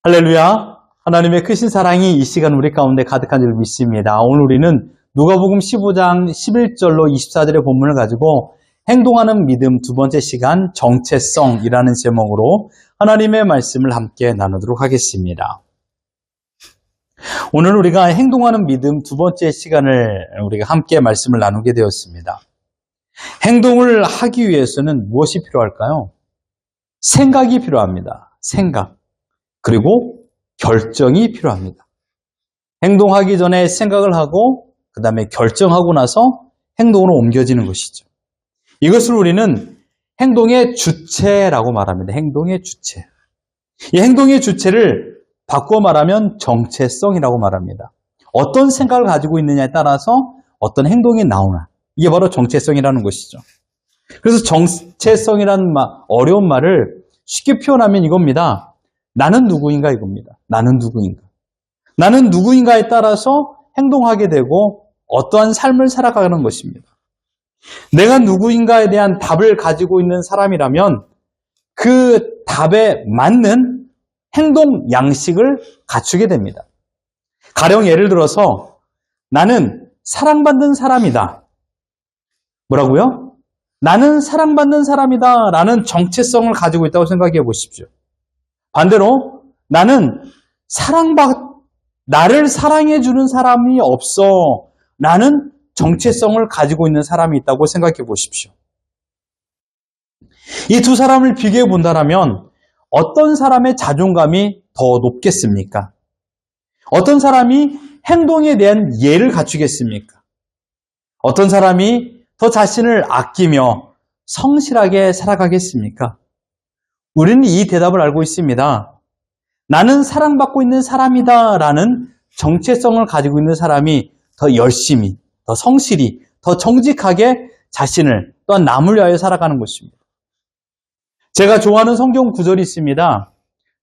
할렐루야! 하나님의 크신 사랑이 이 시간 우리 가운데 가득한 줄 믿습니다. 오늘 우리는 누가복음 15장 11절로 24절의 본문을 가지고 행동하는 믿음 두 번째 시간 정체성이라는 제목으로 하나님의 말씀을 함께 나누도록 하겠습니다. 오늘 우리가 행동하는 믿음 두 번째 시간을 우리가 함께 말씀을 나누게 되었습니다. 행동을 하기 위해서는 무엇이 필요할까요? 생각이 필요합니다. 생각. 그리고 결정이 필요합니다. 행동하기 전에 생각을 하고 그 다음에 결정하고 나서 행동으로 옮겨지는 것이죠. 이것을 우리는 행동의 주체라고 말합니다. 행동의 주체. 이 행동의 주체를 바꿔 말하면 정체성이라고 말합니다. 어떤 생각을 가지고 있느냐에 따라서 어떤 행동이 나오나. 이게 바로 정체성이라는 것이죠. 그래서 정체성이라는 어려운 말을 쉽게 표현하면 이겁니다. 나는 누구인가 이겁니다. 나는 누구인가. 나는 누구인가에 따라서 행동하게 되고 어떠한 삶을 살아가는 것입니다. 내가 누구인가에 대한 답을 가지고 있는 사람이라면 그 답에 맞는 행동 양식을 갖추게 됩니다. 가령 예를 들어서 나는 사랑받는 사람이다. 뭐라고요? 나는 사랑받는 사람이다 라는 정체성을 가지고 있다고 생각해 보십시오. 반대로 나는 나를 사랑해주는 사람이 없어 라는 정체성을 가지고 있는 사람이 있다고 생각해 보십시오. 이 두 사람을 비교해 본다면 어떤 사람의 자존감이 더 높겠습니까? 어떤 사람이 행동에 대한 예를 갖추겠습니까? 어떤 사람이 더 자신을 아끼며 성실하게 살아가겠습니까? 우리는 이 대답을 알고 있습니다. 나는 사랑받고 있는 사람이다 라는 정체성을 가지고 있는 사람이 더 열심히, 더 성실히, 더 정직하게 자신을 또한 남을 위하여 살아가는 것입니다. 제가 좋아하는 성경 구절이 있습니다.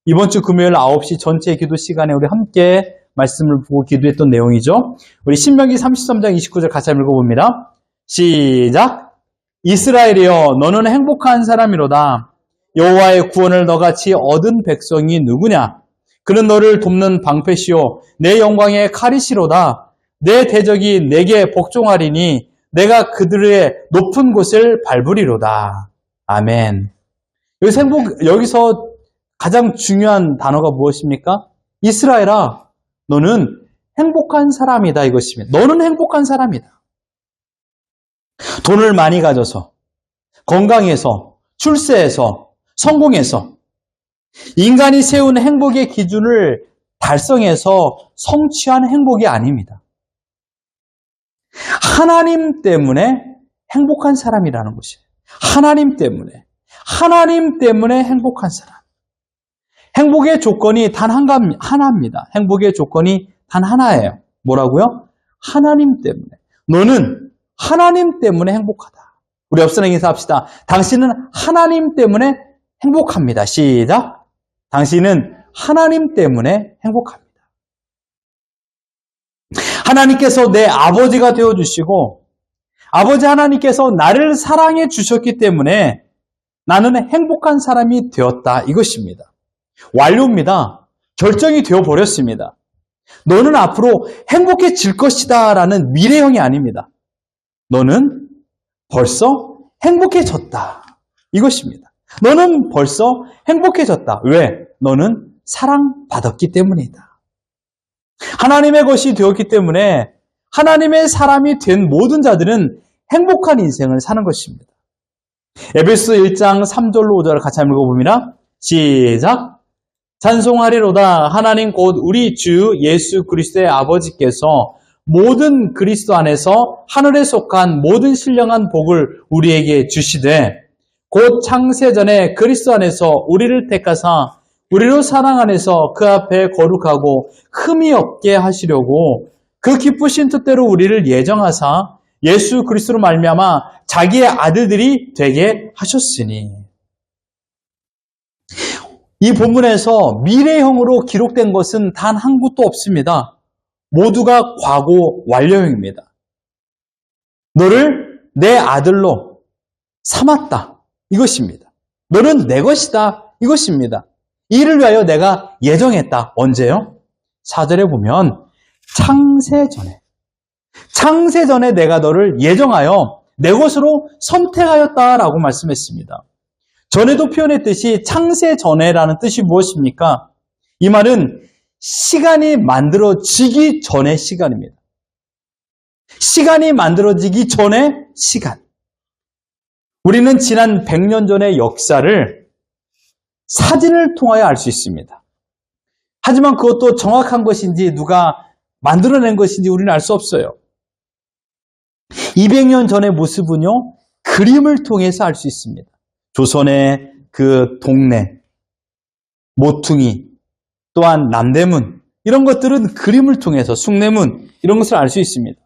이번 주 금요일 9시 전체 기도 시간에 우리 함께 말씀을 보고 기도했던 내용이죠. 우리 신명기 33장 29절 같이 한번 읽어봅니다. 시작! 이스라엘이여 너는 행복한 사람이로다. 여호와의 구원을 너같이 얻은 백성이 누구냐? 그는 너를 돕는 방패시오 내 영광의 칼이시로다. 내 대적이 내게 복종하리니 내가 그들의 높은 곳을 밟으리로다. 아멘. 여기서 가장 중요한 단어가 무엇입니까? 이스라엘아, 너는 행복한 사람이다 이것입니다. 너는 행복한 사람이다. 돈을 많이 가져서, 건강해서, 출세해서, 성공해서 인간이 세운 행복의 기준을 달성해서 성취한 행복이 아닙니다. 하나님 때문에 행복한 사람이라는 것이에요. 하나님 때문에 행복한 사람. 행복의 조건이 단 하나입니다. 행복의 조건이 단 하나예요. 뭐라고요? 하나님 때문에. 너는 하나님 때문에 행복하다. 우리 옆 사람 인사합시다. 당신은 하나님 때문에 행복합니다. 시작. 당신은 하나님 때문에 행복합니다. 하나님께서 내 아버지가 되어주시고 아버지 하나님께서 나를 사랑해 주셨기 때문에 나는 행복한 사람이 되었다. 이것입니다. 완료입니다. 결정이 되어버렸습니다. 너는 앞으로 행복해질 것이다 라는 미래형이 아닙니다. 너는 벌써 행복해졌다. 이것입니다. 너는 벌써 행복해졌다. 왜? 너는 사랑받았기 때문이다. 하나님의 것이 되었기 때문에 하나님의 사람이 된 모든 자들은 행복한 인생을 사는 것입니다. 에베소 1장 3절로 5절을 같이 한번 읽어봅니다. 시작! 찬송하리로다. 하나님 곧 우리 주 예수 그리스도의 아버지께서 모든 그리스도 안에서 하늘에 속한 모든 신령한 복을 우리에게 주시되 곧 창세전에 그리스도 안에서 우리를 택하사 우리로 사랑 안에서 그 앞에 거룩하고 흠이 없게 하시려고 그 기쁘신 뜻대로 우리를 예정하사 예수 그리스도로 말미암아 자기의 아들들이 되게 하셨으니. 이 본문에서 미래형으로 기록된 것은 단 한 곳도 없습니다. 모두가 과거 완료형입니다. 너를 내 아들로 삼았다. 이것입니다. 너는 내 것이다. 이것입니다. 이를 위하여 내가 예정했다. 언제요? 4절에 보면 창세전에 내가 너를 예정하여 내 것으로 선택하였다라고 말씀했습니다. 전에도 표현했듯이 창세전에라는 뜻이 무엇입니까? 이 말은 시간이 만들어지기 전의 시간입니다. 시간이 만들어지기 전의 시간. 우리는 지난 100년 전의 역사를 사진을 통하여 알 수 있습니다. 하지만 그것도 정확한 것인지 누가 만들어낸 것인지 우리는 알 수 없어요. 200년 전의 모습은요, 그림을 통해서 알 수 있습니다. 조선의 그 동네, 모퉁이, 또한 남대문, 이런 것들은 그림을 통해서 숭례문, 이런 것을 알 수 있습니다.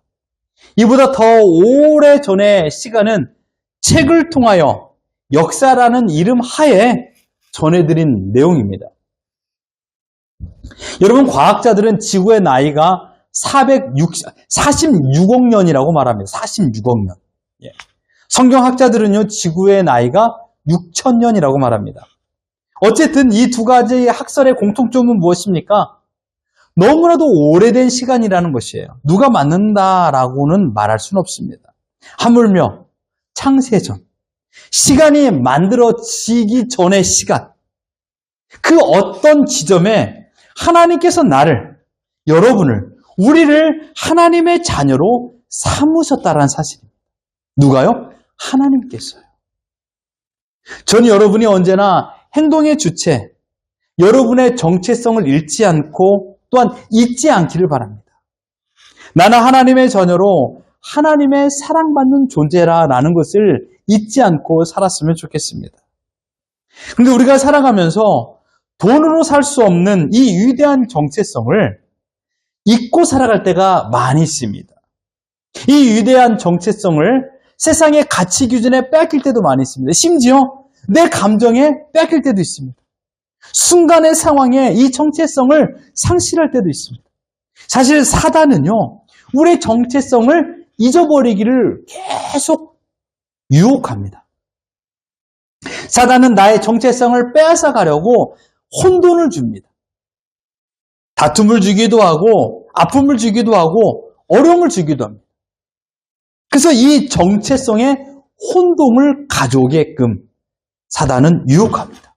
이보다 더 오래 전의 시간은 책을 통하여 역사라는 이름 하에 전해드린 내용입니다. 여러분, 과학자들은 지구의 나이가 46억 년이라고 말합니다. 46억 년. 예. 성경학자들은요, 지구의 나이가 6,000년이라고 말합니다. 어쨌든 이 두 가지의 학설의 공통점은 무엇입니까? 너무나도 오래된 시간이라는 것이에요. 누가 맞는다라고는 말할 수는 없습니다. 하물며 창세전, 시간이 만들어지기 전의 시간, 그 어떤 지점에 하나님께서 나를, 여러분을, 우리를 하나님의 자녀로 삼으셨다는 사실입니다. 누가요? 하나님께서요. 전 여러분이 언제나 행동의 주체, 여러분의 정체성을 잃지 않고 또한 잊지 않기를 바랍니다. 나는 하나님의 자녀로 하나님의 사랑받는 존재라는 것을 잊지 않고 살았으면 좋겠습니다. 그런데 우리가 살아가면서 돈으로 살 수 없는 이 위대한 정체성을 잊고 살아갈 때가 많이 있습니다. 이 위대한 정체성을 세상의 가치 기준에 뺏길 때도 많이 있습니다. 심지어 내 감정에 뺏길 때도 있습니다. 순간의 상황에 이 정체성을 상실할 때도 있습니다. 사실 사단은요, 우리의 정체성을 잊어버리기를 계속 유혹합니다. 사단은 나의 정체성을 빼앗아 가려고 혼돈을 줍니다. 다툼을 주기도 하고 아픔을 주기도 하고 어려움을 주기도 합니다. 그래서 이 정체성에 혼동을 가져오게끔 사단은 유혹합니다.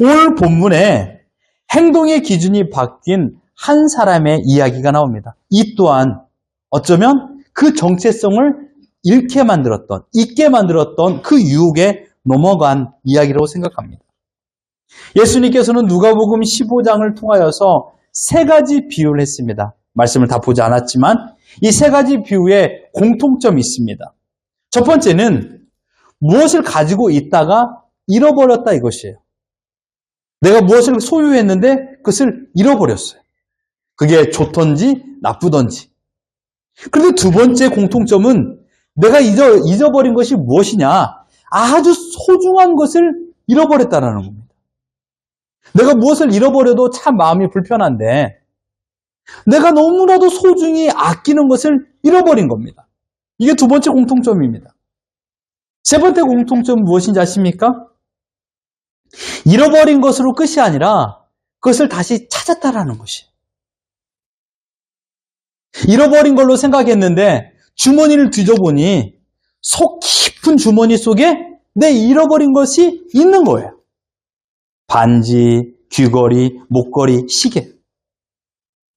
오늘 본문에 행동의 기준이 바뀐 한 사람의 이야기가 나옵니다. 이 또한 어쩌면 그 정체성을 잃게 만들었던, 잊게 만들었던 그 유혹에 넘어간 이야기라고 생각합니다. 예수님께서는 누가복음 15장을 통하여서 세 가지 비유를 했습니다. 말씀을 다 보지 않았지만 이 세 가지 비유에 공통점이 있습니다. 첫 번째는 무엇을 가지고 있다가 잃어버렸다 이것이에요. 내가 무엇을 소유했는데 그것을 잃어버렸어요. 그게 좋던지 나쁘던지. 그런데 두 번째 공통점은 내가 잊어버린 것이 무엇이냐? 아주 소중한 것을 잃어버렸다는 겁니다. 내가 무엇을 잃어버려도 참 마음이 불편한데 내가 너무나도 소중히 아끼는 것을 잃어버린 겁니다. 이게 두 번째 공통점입니다. 세 번째 공통점은 무엇인지 아십니까? 잃어버린 것으로 끝이 아니라 그것을 다시 찾았다라는 것이에요. 잃어버린 걸로 생각했는데 주머니를 뒤져보니 속 깊은 주머니 속에 내 잃어버린 것이 있는 거예요. 반지, 귀걸이, 목걸이, 시계.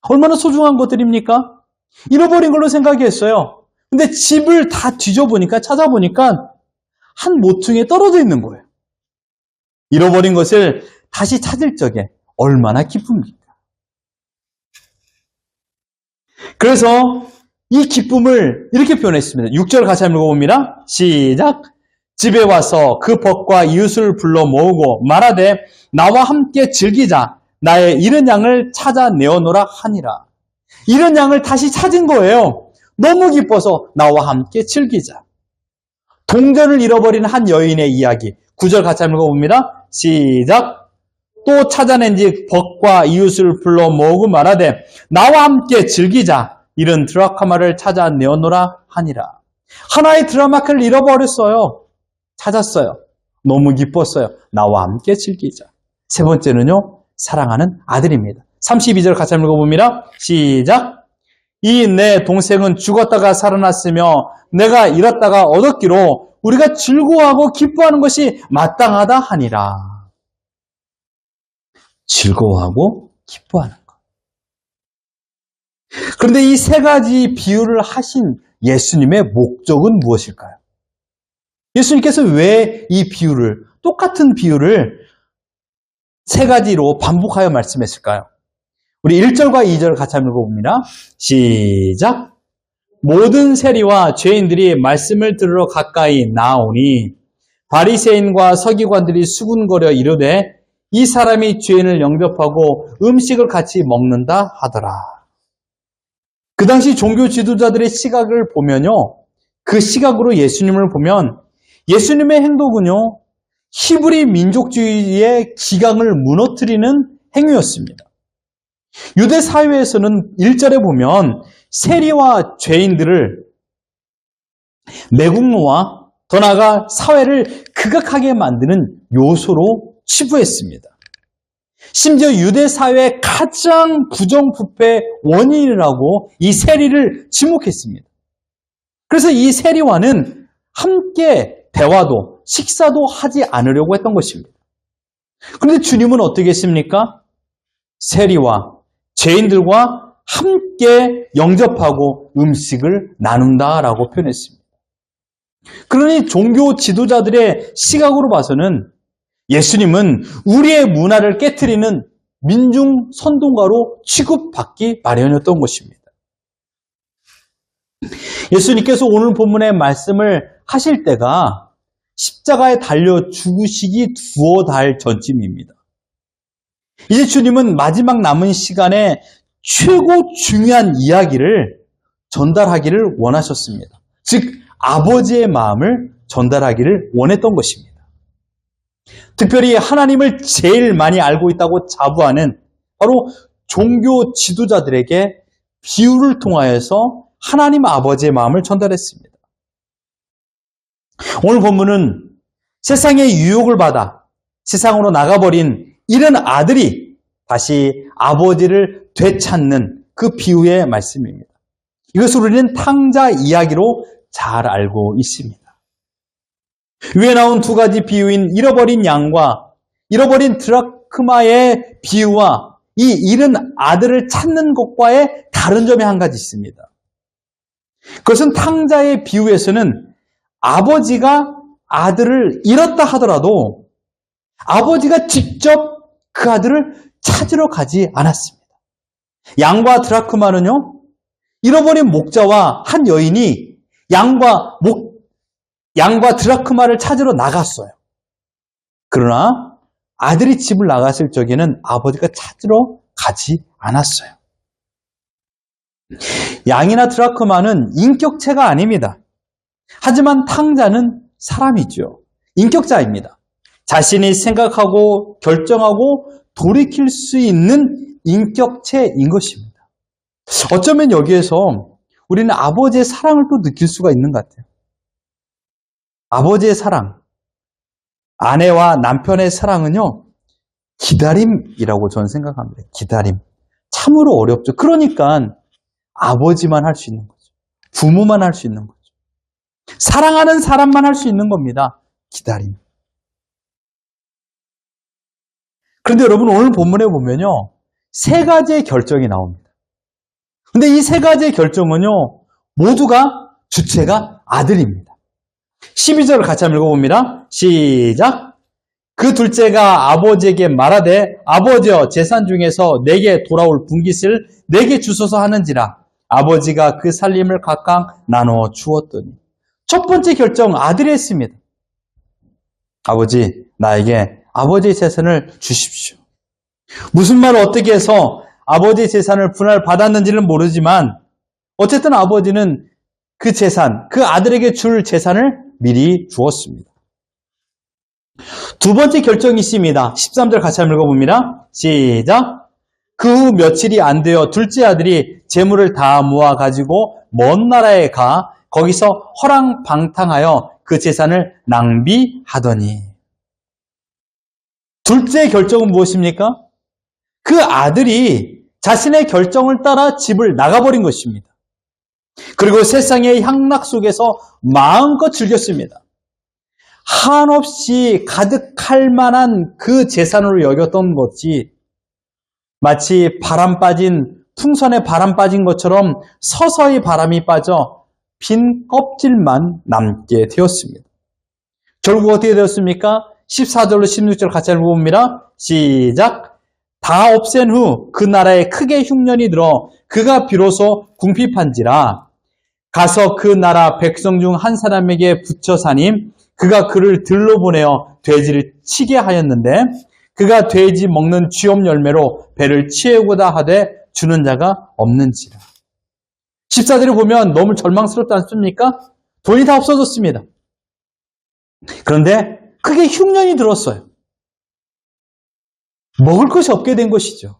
얼마나 소중한 것들입니까? 잃어버린 걸로 생각했어요. 근데 집을 다 뒤져보니까, 찾아보니까 한 모퉁이에 떨어져 있는 거예요. 잃어버린 것을 다시 찾을 적에 얼마나 기쁩니까? 그래서 이 기쁨을 이렇게 표현했습니다. 6절 같이 한번 읽어봅니다. 시작! 집에 와서 그 벗과 이웃을 불러 모으고 말하되 나와 함께 즐기자. 나의 잃은 양을 찾아내어노라 하니라. 잃은 양을 다시 찾은 거예요. 너무 기뻐서 나와 함께 즐기자. 동전을 잃어버린 한 여인의 이야기. 9절 같이 한번 읽어봅니다. 시작! 또 찾아낸 지 벗과 이웃을 불러 모으고 말하되 나와 함께 즐기자. 잃은 드라크마를 찾아내어노라 하니라. 하나의 드라마크를 잃어버렸어요. 찾았어요. 너무 기뻤어요. 나와 함께 즐기자. 세 번째는요. 사랑하는 아들입니다. 32절 같이 한번 읽어봅니다. 시작. 이 내 동생은 죽었다가 살아났으며 내가 잃었다가 얻었기로 우리가 즐거워하고 기뻐하는 것이 마땅하다 하니라. 즐거워하고 기뻐하는 것. 그런데 이 세 가지 비유를 하신 예수님의 목적은 무엇일까요? 예수님께서 왜 이 비유를, 똑같은 비유를 세 가지로 반복하여 말씀했을까요? 우리 1절과 2절 같이 한번 읽어봅니다. 시작. 모든 세리와 죄인들이 말씀을 들으러 가까이 나오니 바리새인과 서기관들이 수군거려 이르되 이 사람이 죄인을 영접하고 음식을 같이 먹는다 하더라. 그 당시 종교 지도자들의 시각을 보면요, 그 시각으로 예수님을 보면 예수님의 행동은요, 히브리 민족주의의 기강을 무너뜨리는 행위였습니다. 유대 사회에서는 1절에 보면 세리와 죄인들을 매국노와 더 나아가 사회를 극악하게 만드는 요소로 치부했습니다. 심지어 유대 사회의 가장 부정부패의 원인이라고 이 세리를 지목했습니다. 그래서 이 세리와는 함께 대화도 식사도 하지 않으려고 했던 것입니다. 그런데 주님은 어떻게 했습니까? 세리와 죄인들과 함께 영접하고 음식을 나눈다라고 표현했습니다. 그러니 종교 지도자들의 시각으로 봐서는 예수님은 우리의 문화를 깨트리는 민중 선동가로 취급받기 마련이었던 것입니다. 예수님께서 오늘 본문의 말씀을 하실 때가 십자가에 달려 죽으시기 두어 달 전쯤입니다. 이제 주님은 마지막 남은 시간에 최고 중요한 이야기를 전달하기를 원하셨습니다. 즉 아버지의 마음을 전달하기를 원했던 것입니다. 특별히 하나님을 제일 많이 알고 있다고 자부하는 바로 종교 지도자들에게 비유를 통하여서 하나님 아버지의 마음을 전달했습니다. 오늘 본문은 세상의 유혹을 받아 세상으로 나가버린 이런 아들이 다시 아버지를 되찾는 그 비유의 말씀입니다. 이것을 우리는 탕자 이야기로 잘 알고 있습니다. 위에 나온 두 가지 비유인 잃어버린 양과 잃어버린 드라크마의 비유와 이 잃은 아들을 찾는 것과의 다른 점이 한 가지 있습니다. 그것은 탕자의 비유에서는 아버지가 아들을 잃었다 하더라도 아버지가 직접 그 아들을 찾으러 가지 않았습니다. 양과 드라크마는요, 잃어버린 목자와 한 여인이 양과 드라크마를 찾으러 나갔어요. 그러나 아들이 집을 나갔을 적에는 아버지가 찾으러 가지 않았어요. 양이나 드라크마는 인격체가 아닙니다. 하지만 탕자는 사람이죠. 인격자입니다. 자신이 생각하고 결정하고 돌이킬 수 있는 인격체인 것입니다. 어쩌면 여기에서 우리는 아버지의 사랑을 또 느낄 수가 있는 것 같아요. 아버지의 사랑, 아내와 남편의 사랑은요, 기다림이라고 저는 생각합니다. 기다림. 참으로 어렵죠. 그러니까 아버지만 할 수 있는 거죠. 부모만 할 수 있는 거죠. 사랑하는 사람만 할 수 있는 겁니다. 기다림. 그런데 여러분 오늘 본문에 보면요, 세 가지의 결정이 나옵니다. 근데 이 세 가지의 결정은요, 모두가 주체가 아들입니다. 12절을 같이 한번 읽어봅니다. 시작. 그 둘째가 아버지에게 말하되 아버지여 재산 중에서 내게 돌아올 분깃을 내게 주소서 하는지라. 아버지가 그 살림을 각각 나누어 주었더니. 첫 번째 결정 아들이 했습니다. 아버지, 나에게 아버지의 재산을 주십시오. 무슨 말을 어떻게 해서 아버지의 재산을 분할받았는지는 모르지만 어쨌든 아버지는 그 재산, 그 아들에게 줄 재산을 미리 주었습니다. 두 번째 결정이 있습니다. 13절 같이 한번 읽어봅니다. 시작. 그 후 며칠이 안 되어 둘째 아들이 재물을 다 모아가지고 먼 나라에 가 거기서 허랑방탕하여 그 재산을 낭비하더니. 둘째 결정은 무엇입니까? 그 아들이 자신의 결정을 따라 집을 나가버린 것입니다. 그리고 세상의 향락 속에서 마음껏 즐겼습니다. 한없이 가득할 만한 그 재산으로 여겼던 것이 마치 풍선에 바람 빠진 것처럼 서서히 바람이 빠져 빈 껍질만 남게 되었습니다. 결국 어떻게 되었습니까? 14절로 16절 같이 읽어봅니다. 시작! 다 없앤 후 그 나라에 크게 흉년이 들어 그가 비로소 궁핍한지라 가서 그 나라 백성 중 한 사람에게 붙여 사님 그가 그를 들러 보내어 돼지를 치게 하였는데 그가 돼지 먹는 쥐엄 열매로 배를 채우고자 하되 주는 자가 없는지라. 14절을 보면 너무 절망스럽지 않습니까? 돈이 다 없어졌습니다. 그런데 크게 흉년이 들었어요. 먹을 것이 없게 된 것이죠.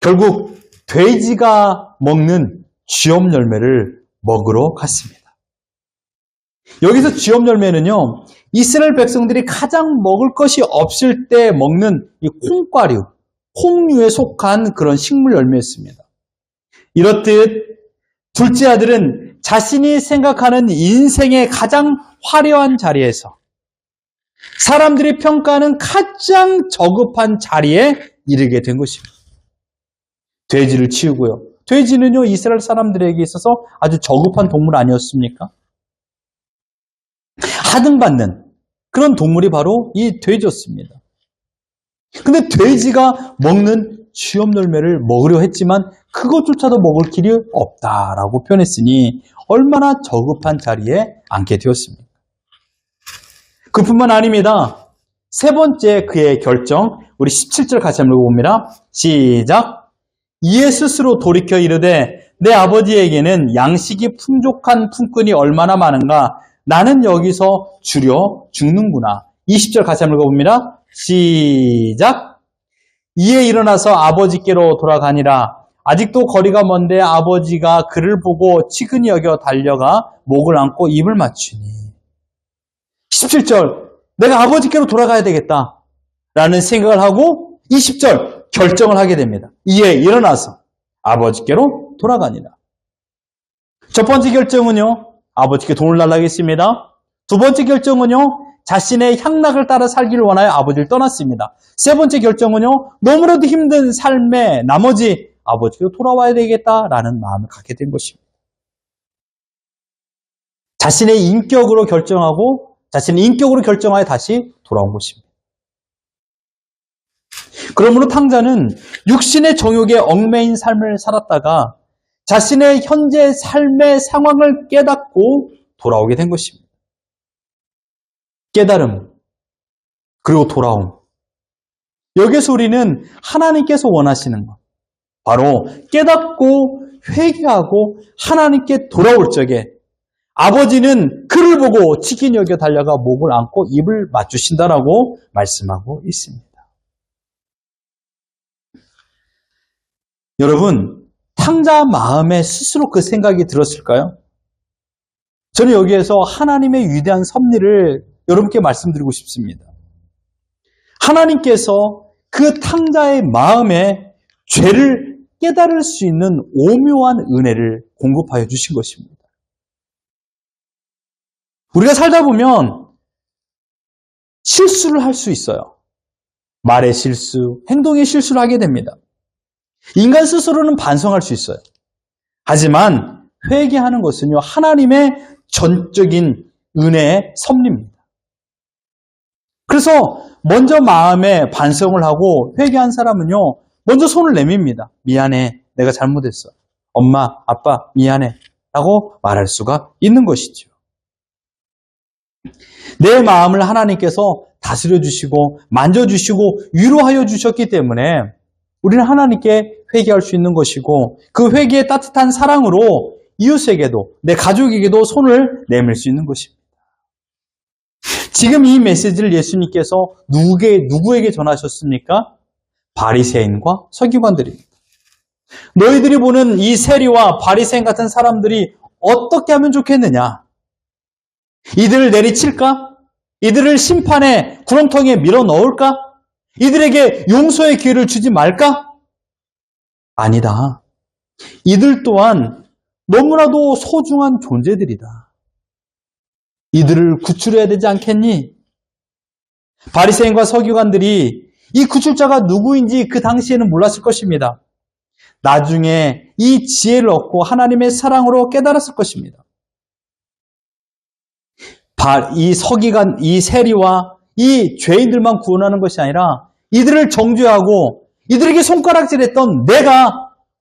결국 돼지가 먹는 쥐엄 열매를 먹으러 갔습니다. 여기서 쥐엄 열매는요, 이스라엘 백성들이 가장 먹을 것이 없을 때 먹는 이 콩과류, 콩류에 속한 그런 식물 열매였습니다. 이렇듯 둘째 아들은 자신이 생각하는 인생의 가장 화려한 자리에서 사람들이 평가하는 가장 저급한 자리에 이르게 된 것입니다. 돼지를 치우고요. 돼지는요, 이스라엘 사람들에게 있어서 아주 저급한 동물 아니었습니까? 하등받는 그런 동물이 바로 이 돼지였습니다. 근데 돼지가 먹는 쥐엄 열매를 먹으려 했지만 그것조차도 먹을 길이 없다라고 표현했으니 얼마나 저급한 자리에 앉게 되었습니까? 그뿐만 아닙니다. 세 번째 그의 결정, 우리 17절 같이 한번 읽어봅니다. 시작! 이에 스스로 돌이켜 이르되 내 아버지에게는 양식이 풍족한 품꾼이 얼마나 많은가 나는 여기서 주려 죽는구나. 20절 같이 한번 읽어봅니다. 시작! 이에 일어나서 아버지께로 돌아가니라. 아직도 거리가 먼데 아버지가 그를 보고 치근히 여겨 달려가 목을 안고 입을 맞추니. 17절, 내가 아버지께로 돌아가야 되겠다 라는 생각을 하고 20절 결정을 하게 됩니다. 이에 일어나서 아버지께로 돌아가니라. 첫 번째 결정은요, 아버지께 돈을 달라고 했습니다. 두 번째 결정은요, 자신의 향락을 따라 살기를 원하여 아버지를 떠났습니다. 세 번째 결정은요, 너무나도 힘든 삶의 나머지 아버지로 돌아와야 되겠다라는 마음을 갖게 된 것입니다. 자신의 인격으로 결정하고 자신의 인격으로 결정하여 다시 돌아온 것입니다. 그러므로 탕자는 육신의 정욕에 얽매인 삶을 살았다가 자신의 현재 삶의 상황을 깨닫고 돌아오게 된 것입니다. 깨달음, 그리고 돌아옴. 여기서 우리는 하나님께서 원하시는 것, 바로 깨닫고 회개하고 하나님께 돌아올 적에 아버지는 그를 보고 치킨히 여겨 달려가 목을 안고 입을 맞추신다라고 말씀하고 있습니다. 여러분, 탕자 마음에 스스로 그 생각이 들었을까요? 저는 여기에서 하나님의 위대한 섭리를 여러분께 말씀드리고 싶습니다. 하나님께서 그 탕자의 마음에 죄를 깨달을 수 있는 오묘한 은혜를 공급하여 주신 것입니다. 우리가 살다 보면 실수를 할 수 있어요. 말의 실수, 행동의 실수를 하게 됩니다. 인간 스스로는 반성할 수 있어요. 하지만 회개하는 것은요, 하나님의 전적인 은혜의 섭리입니다. 그래서 먼저 마음에 반성을 하고 회개한 사람은요, 먼저 손을 내밉니다. 미안해, 내가 잘못했어. 엄마, 아빠, 미안해 라고 말할 수가 있는 것이죠. 내 마음을 하나님께서 다스려 주시고 만져주시고 위로하여 주셨기 때문에 우리는 하나님께 회개할 수 있는 것이고 그 회개의 따뜻한 사랑으로 이웃에게도 내 가족에게도 손을 내밀 수 있는 것입니다. 지금 이 메시지를 예수님께서 누구에게 전하셨습니까? 바리새인과 서기관들입니다. 너희들이 보는 이 세리와 바리새인 같은 사람들이 어떻게 하면 좋겠느냐? 이들을 내리칠까? 이들을 심판의 구렁텅이에 밀어 넣을까? 이들에게 용서의 기회를 주지 말까? 아니다. 이들 또한 너무나도 소중한 존재들이다. 이들을 구출해야 되지 않겠니? 바리새인과 서기관들이 이 구출자가 누구인지 그 당시에는 몰랐을 것입니다. 나중에 이 지혜를 얻고 하나님의 사랑으로 깨달았을 것입니다. 이 서기관, 이 세리와 이 죄인들만 구원하는 것이 아니라 이들을 정죄하고 이들에게 손가락질했던 내가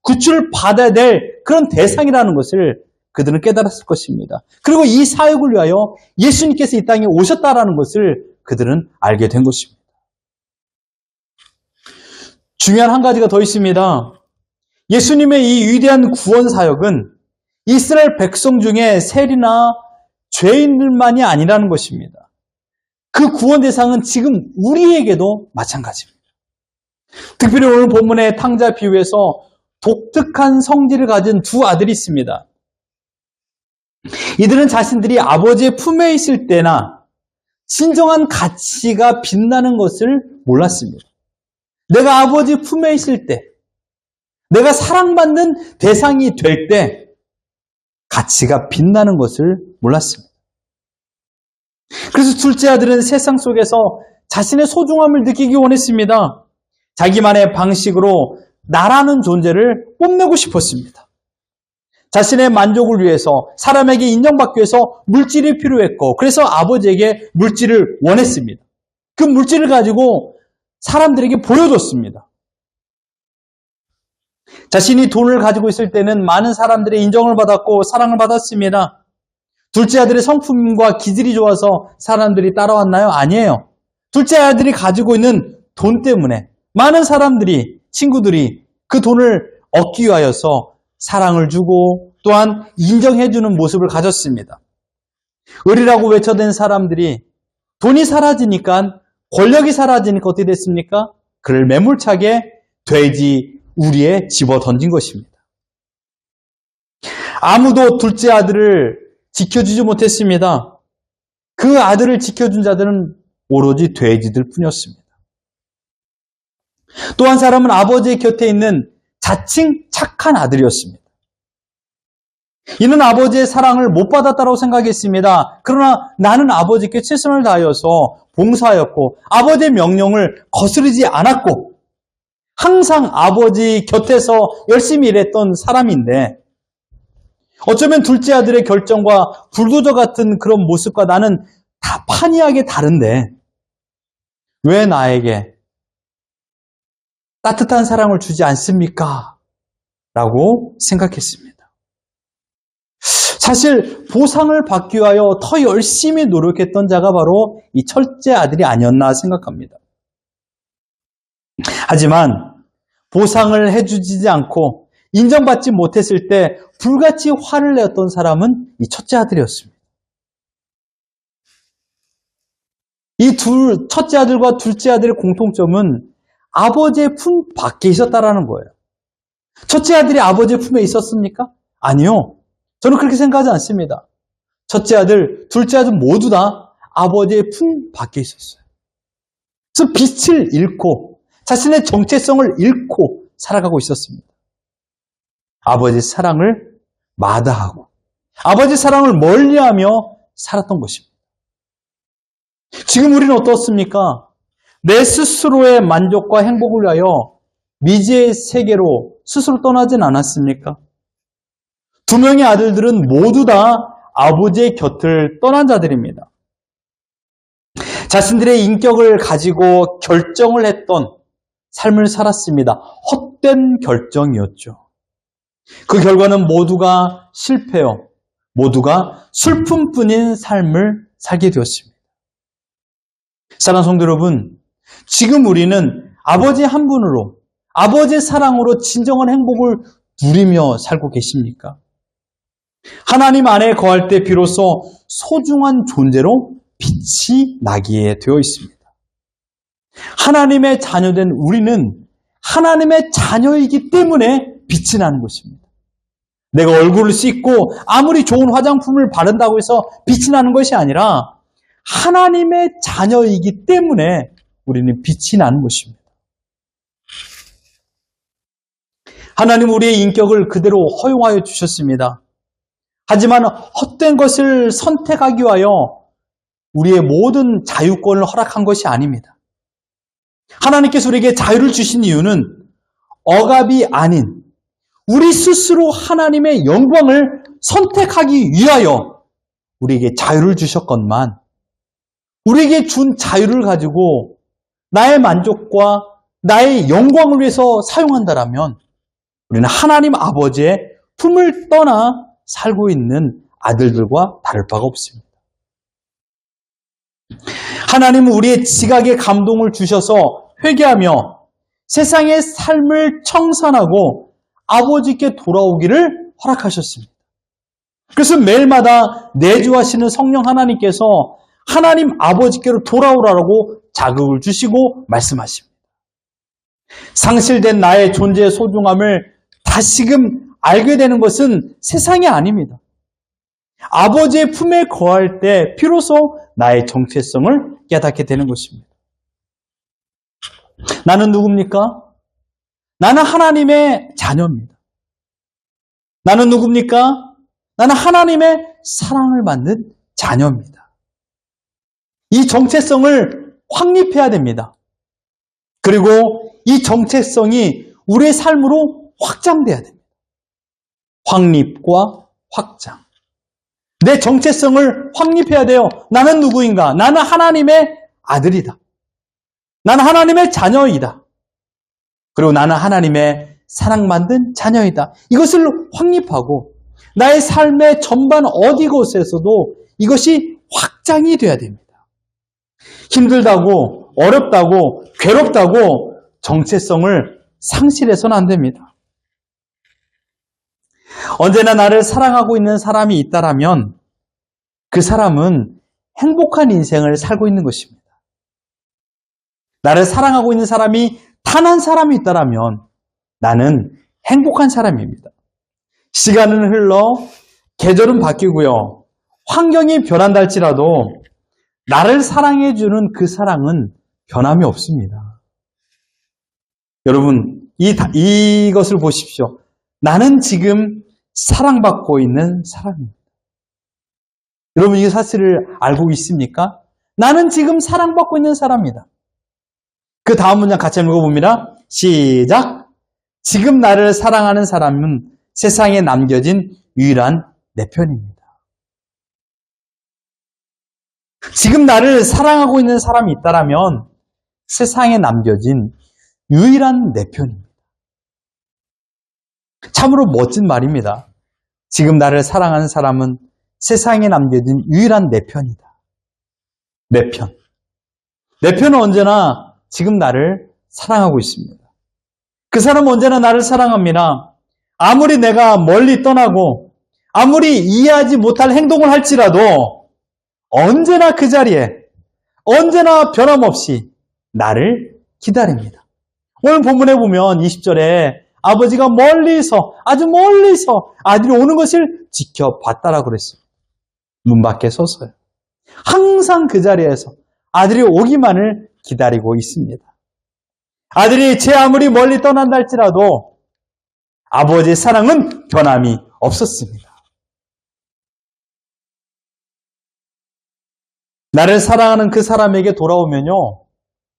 구출을 받아야 될 그런 대상이라는 것을 그들은 깨달았을 것입니다. 그리고 이 사역을 위하여 예수님께서 이 땅에 오셨다라는 것을 그들은 알게 된 것입니다. 중요한 한 가지가 더 있습니다. 예수님의 이 위대한 구원 사역은 이스라엘 백성 중에 세리나 죄인들만이 아니라는 것입니다. 그 구원 대상은 지금 우리에게도 마찬가지입니다. 특별히 오늘 본문의 탕자 비유에서 독특한 성질을 가진 두 아들이 있습니다. 이들은 자신들이 아버지의 품에 있을 때나 진정한 가치가 빛나는 것을 몰랐습니다. 내가 아버지 품에 있을 때, 내가 사랑받는 대상이 될 때 가치가 빛나는 것을 몰랐습니다. 그래서 둘째 아들은 세상 속에서 자신의 소중함을 느끼기 원했습니다. 자기만의 방식으로 나라는 존재를 뽐내고 싶었습니다. 자신의 만족을 위해서 사람에게 인정받기 위해서 물질이 필요했고 그래서 아버지에게 물질을 원했습니다. 그 물질을 가지고 사람들에게 보여줬습니다. 자신이 돈을 가지고 있을 때는 많은 사람들의 인정을 받았고 사랑을 받았습니다. 둘째 아들의 성품과 기질이 좋아서 사람들이 따라왔나요? 아니에요. 둘째 아들이 가지고 있는 돈 때문에 많은 사람들이, 친구들이 그 돈을 얻기 위하여서 사랑을 주고 또한 인정해주는 모습을 가졌습니다. 을이라고 외쳐댄 사람들이 돈이 사라지니까, 권력이 사라지니까 어떻게 됐습니까? 그를 매몰차게 돼지 우리에 집어 던진 것입니다. 아무도 둘째 아들을 지켜주지 못했습니다. 그 아들을 지켜준 자들은 오로지 돼지들 뿐이었습니다. 또 한 사람은 아버지의 곁에 있는 자칭 착한 아들이었습니다. 이는 아버지의 사랑을 못 받았다고 생각했습니다. 그러나 나는 아버지께 최선을 다하여서 봉사하였고 아버지의 명령을 거스르지 않았고 항상 아버지 곁에서 열심히 일했던 사람인데 어쩌면 둘째 아들의 결정과 불도저 같은 그런 모습과 나는 다 판이하게 다른데 왜 나에게 따뜻한 사랑을 주지 않습니까? 라고 생각했습니다. 사실 보상을 받기 위하여 더 열심히 노력했던 자가 바로 이 첫째 아들이 아니었나 생각합니다. 하지만 보상을 해주지 않고 인정받지 못했을 때 불같이 화를 내었던 사람은 이 첫째 아들이었습니다. 이 첫째 아들과 둘째 아들의 공통점은 아버지의 품 밖에 있었다라는 거예요. 첫째 아들이 아버지의 품에 있었습니까? 아니요. 저는 그렇게 생각하지 않습니다. 첫째 아들, 둘째 아들 모두 다 아버지의 품 밖에 있었어요. 그래서 빛을 잃고 자신의 정체성을 잃고 살아가고 있었습니다. 아버지의 사랑을 마다하고 아버지의 사랑을 멀리하며 살았던 것입니다. 지금 우리는 어떻습니까? 내 스스로의 만족과 행복을 위하여 미지의 세계로 스스로 떠나진 않았습니까? 두 명의 아들들은 모두 다 아버지의 곁을 떠난 자들입니다. 자신들의 인격을 가지고 결정을 했던 삶을 살았습니다. 헛된 결정이었죠. 그 결과는 모두가 실패요. 모두가 슬픔뿐인 삶을 살게 되었습니다. 사랑하는 성도 여러분, 지금 우리는 아버지 한 분으로, 아버지의 사랑으로 진정한 행복을 누리며 살고 계십니까? 하나님 안에 거할 때 비로소 소중한 존재로 빛이 나게 되어 있습니다. 하나님의 자녀된 우리는 하나님의 자녀이기 때문에 빛이 나는 것입니다. 내가 얼굴을 씻고 아무리 좋은 화장품을 바른다고 해서 빛이 나는 것이 아니라 하나님의 자녀이기 때문에 우리는 빛이 나는 것입니다. 하나님 우리의 인격을 그대로 허용하여 주셨습니다. 하지만 헛된 것을 선택하기 위하여 우리의 모든 자유권을 허락한 것이 아닙니다. 하나님께서 우리에게 자유를 주신 이유는 억압이 아닌 우리 스스로 하나님의 영광을 선택하기 위하여 우리에게 자유를 주셨건만 우리에게 준 자유를 가지고 나의 만족과 나의 영광을 위해서 사용한다면 우리는 하나님 아버지의 품을 떠나 살고 있는 아들들과 다를 바가 없습니다. 하나님은 우리의 지각에 감동을 주셔서 회개하며 세상의 삶을 청산하고 아버지께 돌아오기를 허락하셨습니다. 그래서 매일마다 내주하시는 성령 하나님께서 하나님 아버지께로 돌아오라고 자극을 주시고 말씀하십니다. 상실된 나의 존재의 소중함을 다시금 알게 되는 것은 세상이 아닙니다. 아버지의 품에 거할 때 비로소 나의 정체성을 깨닫게 되는 것입니다. 나는 누굽니까? 나는 하나님의 자녀입니다. 나는 누굽니까? 나는 하나님의 사랑을 받는 자녀입니다. 이 정체성을 확립해야 됩니다. 그리고 이 정체성이 우리의 삶으로 확장돼야 됩니다. 확립과 확장. 내 정체성을 확립해야 돼요. 나는 누구인가? 나는 하나님의 아들이다. 나는 하나님의 자녀이다. 그리고 나는 하나님의 사랑받는 자녀이다. 이것을 확립하고 나의 삶의 전반 어디 곳에서도 이것이 확장이 돼야 됩니다. 힘들다고, 어렵다고, 괴롭다고 정체성을 상실해서는 안 됩니다. 언제나 나를 사랑하고 있는 사람이 있다라면 그 사람은 행복한 인생을 살고 있는 것입니다. 나를 사랑하고 있는 사람이 단 한 사람이 있다라면 나는 행복한 사람입니다. 시간은 흘러 계절은 바뀌고요. 환경이 변한다 할지라도 나를 사랑해주는 그 사랑은 변함이 없습니다. 여러분, 이것을 보십시오. 나는 지금 사랑받고 있는 사람입니다. 여러분, 이 사실을 알고 있습니까? 나는 지금 사랑받고 있는 사람입니다. 그 다음 문장 같이 읽어봅니다. 시작! 지금 나를 사랑하는 사람은 세상에 남겨진 유일한 내 편입니다. 지금 나를 사랑하고 있는 사람이 있다면 세상에 남겨진 유일한 내 편입니다. 참으로 멋진 말입니다. 지금 나를 사랑하는 사람은 세상에 남겨진 유일한 내 편이다. 내 편. 내 편은 언제나 지금 나를 사랑하고 있습니다. 그 사람은 언제나 나를 사랑합니다. 아무리 내가 멀리 떠나고 아무리 이해하지 못할 행동을 할지라도 언제나 그 자리에 언제나 변함없이 나를 기다립니다. 오늘 본문에 보면 20절에 아버지가 멀리서 아주 멀리서 아들이 오는 것을 지켜봤다라고 그랬어요. 문 밖에 서서요. 항상 그 자리에서 아들이 오기만을 기다리고 있습니다. 아들이 제 아무리 멀리 떠난다 할지라도 아버지의 사랑은 변함이 없었습니다. 나를 사랑하는 그 사람에게 돌아오면요,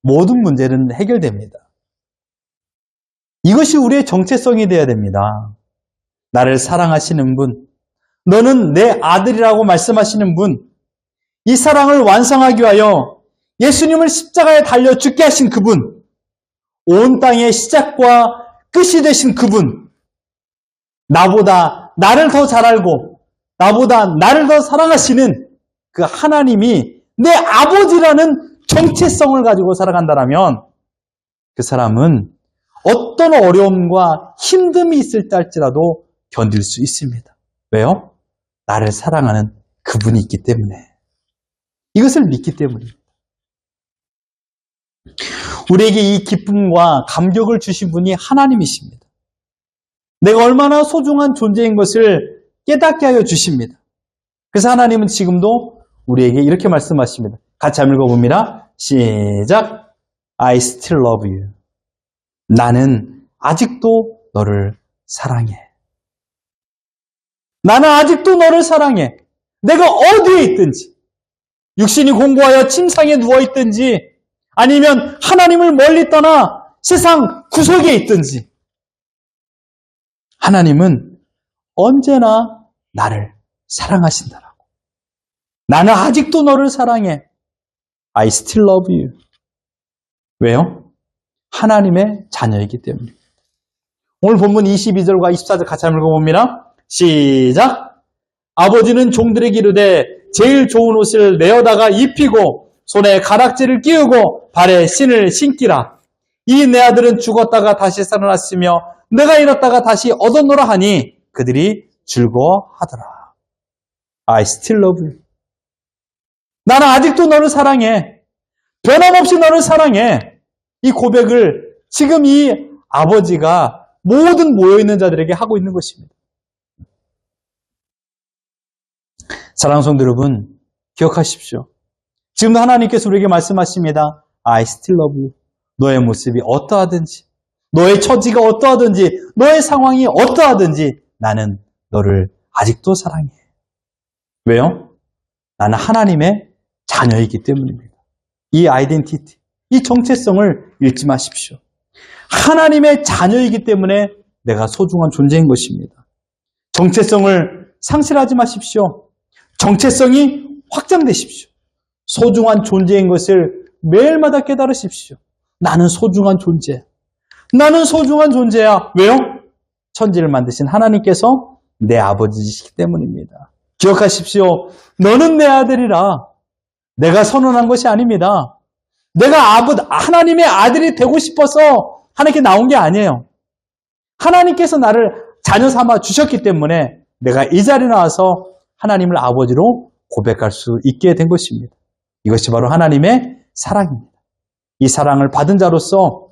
모든 문제는 해결됩니다. 이것이 우리의 정체성이 되어야 됩니다. 나를 사랑하시는 분, 너는 내 아들이라고 말씀하시는 분, 이 사랑을 완성하기 위하여 예수님을 십자가에 달려 죽게 하신 그분, 온 땅의 시작과 끝이 되신 그분, 나보다 나를 더 잘 알고 나보다 나를 더 사랑하시는 그 하나님이 내 아버지라는 정체성을 가지고 살아간다면 그 사람은 어떤 어려움과 힘듦이 있을 때 할지라도 견딜 수 있습니다. 왜요? 나를 사랑하는 그분이 있기 때문에. 이것을 믿기 때문입니다. 우리에게 이 기쁨과 감격을 주신 분이 하나님이십니다. 내가 얼마나 소중한 존재인 것을 깨닫게 하여 주십니다. 그래서 하나님은 지금도 우리에게 이렇게 말씀하십니다. 같이 한번 읽어봅니다. 시작! I still love you. 나는 아직도 너를 사랑해. 나는 아직도 너를 사랑해. 내가 어디에 있든지, 육신이 공고하여 침상에 누워있든지, 아니면 하나님을 멀리 떠나 세상 구석에 있든지, 하나님은 언제나 나를 사랑하신다라고. 나는 아직도 너를 사랑해. I still love you. 왜요? 하나님의 자녀이기 때문입니다. 오늘 본문 22절과 24절 같이 한번 읽어봅니다. 시작! 아버지는 종들에게 이르되 제일 좋은 옷을 내어다가 입히고 손에 가락지를 끼우고 발에 신을 신기라. 이 내 아들은 죽었다가 다시 살아났으며 내가 잃었다가 다시 얻었노라 하니 그들이 즐거워하더라. I still love you. 나는 아직도 너를 사랑해. 변함없이 너를 사랑해. 이 고백을 지금 이 아버지가 모든 모여있는 자들에게 하고 있는 것입니다. 사랑하는 성도 여러분, 기억하십시오. 지금도 하나님께서 우리에게 말씀하십니다. I still love you. 너의 모습이 어떠하든지, 너의 처지가 어떠하든지, 너의 상황이 어떠하든지 나는 너를 아직도 사랑해. 왜요? 나는 하나님의 자녀이기 때문입니다. 이 아이덴티티, 이 정체성을 잃지 마십시오. 하나님의 자녀이기 때문에 내가 소중한 존재인 것입니다. 정체성을 상실하지 마십시오. 정체성이 확장되십시오. 소중한 존재인 것을 매일마다 깨달으십시오. 나는 소중한 존재. 나는 소중한 존재야. 왜요? 천지를 만드신 하나님께서 내 아버지이시기 때문입니다. 기억하십시오. 너는 내 아들이라. 내가 선언한 것이 아닙니다. 내가 하나님의 아들이 되고 싶어서 하나님께 나온 게 아니에요. 하나님께서 나를 자녀 삼아 주셨기 때문에 내가 이 자리에 나와서 하나님을 아버지로 고백할 수 있게 된 것입니다. 이것이 바로 하나님의 사랑입니다. 이 사랑을 받은 자로서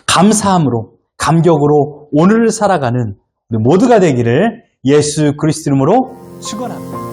감사함으로, 감격으로 오늘을 살아가는 우리 모두가 되기를 예수 그리스도 이름으로 축원합니다.